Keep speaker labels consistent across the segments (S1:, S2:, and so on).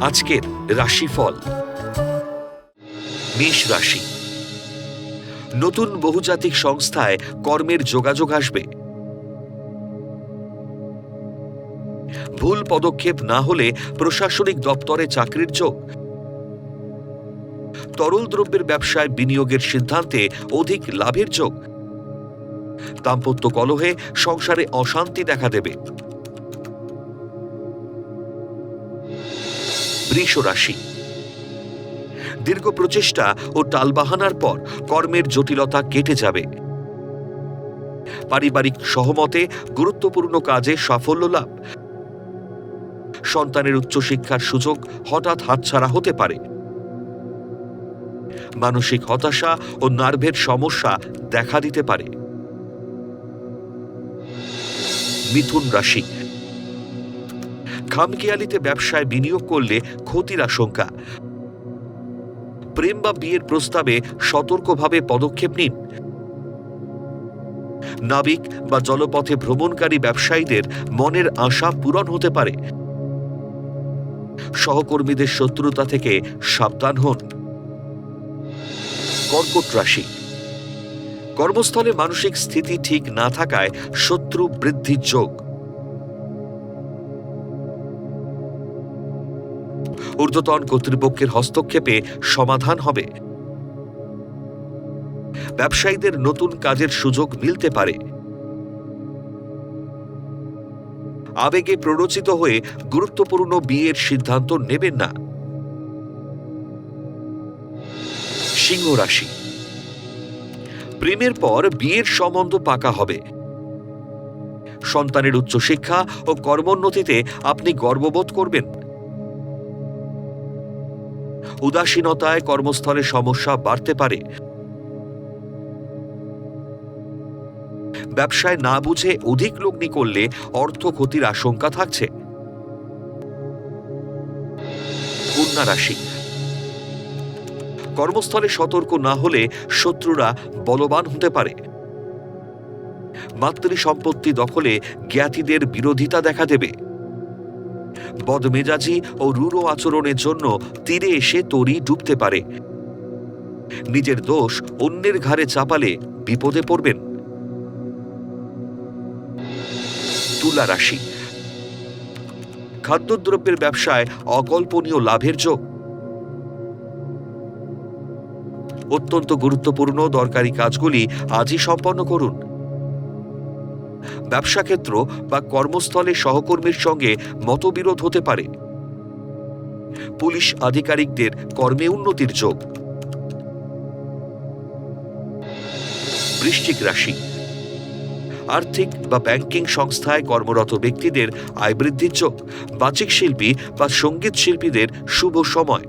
S1: আজকের রাশিফল। মেষ রাশি। নতুন বহুজাতিক সংস্থায় কর্মের যোগাযোগ আসবে। ভুল পদক্ষেপ না হলে প্রশাসনিক দপ্তরে চাকরির যোগ। তরল দ্রব্যের ব্যবসায় বিনিয়োগের সিদ্ধান্তে অধিক লাভের যোগ। দাম্পত্য কলহে সংসারে অশান্তি দেখা দেবে। বৃষ রাশি। দীর্ঘ প্রচেষ্টা ও টালবাহানার পর কর্মের জটিলতা কেটে যাবে। পারিবারিক সহমতে গুরুত্বপূর্ণ কাজে সাফল্য লাভ। সন্তানের উচ্চশিক্ষার সুযোগ হঠাৎ হাতছাড়া হতে পারে। মানসিক হতাশা ও নার্ভের সমস্যা দেখা দিতে পারে। মিথুন রাশি। খামখেয়ালিতে ব্যবসায় বিনিয়োগ করলে ক্ষতির আশঙ্কা। প্রেম বা বিয়ের প্রস্তাবে সতর্কভাবে পদক্ষেপ নিন। নাবিক বা জলপথে ভ্রমণকারী ব্যবসায়ীদের মনের আশা পূরণ হতে পারে। সহকর্মীদের শত্রুতা থেকে সাবধান হন। কর্কট রাশি। কর্মস্থলে মানসিক স্থিতি ঠিক না থাকায় শত্রু বৃদ্ধির যোগ। ঊর্ধ্বতন কর্তৃপক্ষের হস্তক্ষেপে সমাধান হবে। ব্যবসায়ীদের নতুন কাজের সুযোগ মিলতে পারে। আবেগে প্ররোচিত হয়ে গুরুত্বপূর্ণ বিয়ের সিদ্ধান্ত নেবেন না। সিংহ রাশি। প্রেমের পর বিয়ের সম্বন্ধ পাকা হবে। সন্তানের উচ্চশিক্ষা ও কর্মোন্নতিতে আপনি গর্ববোধ করবেন। উদাসীনতায় কর্মস্থলে সমস্যা বাড়তে পারে। ব্যবসায় না বুঝে অধিক লগ্নি করলে অর্থ ক্ষতির আশঙ্কা থাকছে। কন্যা রাশি। কর্মস্থলে সতর্ক না হলে শত্রুরা বলবান হতে পারে। মাতৃ সম্পত্তি দখলে জ্ঞাতিদের বিরোধিতা দেখা দেবে। বদমেজাজি ও রূঢ় আচরণের জন্য তীরে এসে তরি ডুবতে পারে। নিজের দোষ অন্যের ঘাড়ে চাপালে বিপদে পড়বেন। তুলা রাশি। খাদ্যদ্রব্যের ব্যবসায় অকল্পনীয় লাভের যোগ। অত্যন্ত গুরুত্বপূর্ণ দরকারি কাজগুলি আজই সম্পন্ন করুন। ব্যবসা ক্ষেত্র বা কর্মস্থলে সহকর্মীর সঙ্গে মতবিরোধ হতে পারে। পুলিশ আধিকারিকদের কর্মে উন্নতির যোগ। বৃশ্চিক রাশি। আর্থিক বা ব্যাংকিং সংস্থায় কর্মরত ব্যক্তিদের আয় বৃদ্ধির যোগ। বাচিক শিল্পী বা সঙ্গীত শিল্পীদের শুভ সময়।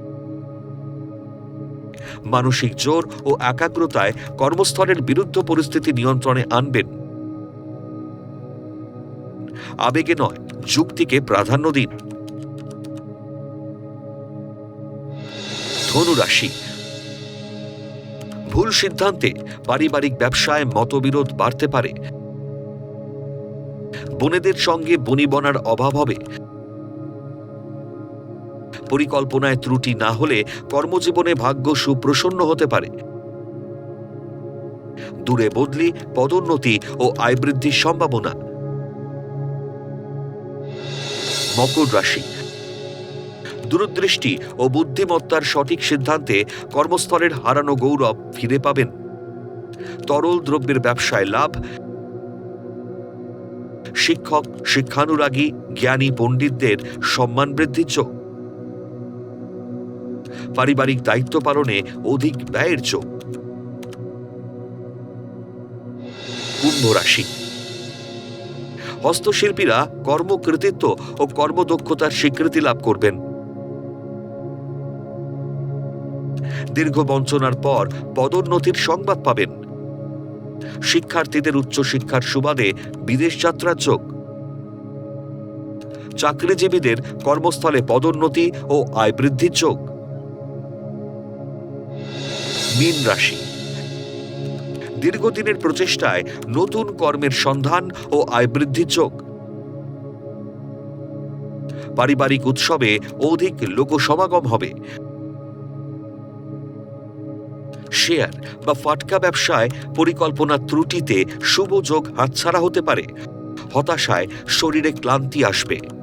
S1: মানসিক জোর ও একাগ্রতায় কর্মস্থলের বিরুদ্ধ পরিস্থিতি নিয়ন্ত্রণে আনবেন। আবেগে নয়, যুক্তিকে প্রাধান্য দিন। ধনু রাশি। ভুল সিদ্ধান্তে পারিবারিক ব্যবসায় মতবিরোধ বাড়তে পারে। বোনেদের সঙ্গে বনিবনার অভাব হবে। পরিকল্পনায় ত্রুটি না হলে কর্মজীবনে ভাগ্য সুপ্রসন্ন হতে পারে। দূরে বদলি, পদোন্নতি ও আয় বৃদ্ধির সম্ভাবনা। মকর রাশি। দূরদৃষ্টি ও বুদ্ধিমত্তার সঠিক সিদ্ধান্তে কর্মস্থলের হারানো গৌরব ফিরে পাবেন। তরল দ্রব্যের ব্যবসায় লাভ। শিক্ষক, শিক্ষানুরাগী, জ্ঞানী পণ্ডিতদের সম্মান বৃদ্ধির যোগ। পারিবারিক দায়িত্ব পালনে অধিক ব্যয়ের যোগ। কুম্ভ রাশি। হস্তশিল্পীরা কর্মকৃতিত্ব ও কর্মদক্ষতার স্বীকৃতি লাভ করবেন। দীর্ঘ বঞ্চনার পর পদোন্নতির সংবাদ পাবেন। শিক্ষার্থীদের উচ্চশিক্ষার সুবাদে বিদেশ যাত্রার যোগ। চাকরিজীবীদের কর্মস্থলে পদোন্নতি ও আয় বৃদ্ধির যোগ। মীন রাশি। দীর্ঘদিনের প্রচেষ্টায় নতুন কর্মের সন্ধান ও আয় বৃদ্ধির যোগ। পারিবারিক উৎসবে অধিক লোকসমাগম হবে। শেয়ার বা ফাটকা ব্যবসায় পরিকল্পনার ত্রুটিতে শুভ যোগ হাতছাড়া হতে পারে। হতাশায় শরীরে ক্লান্তি আসবে।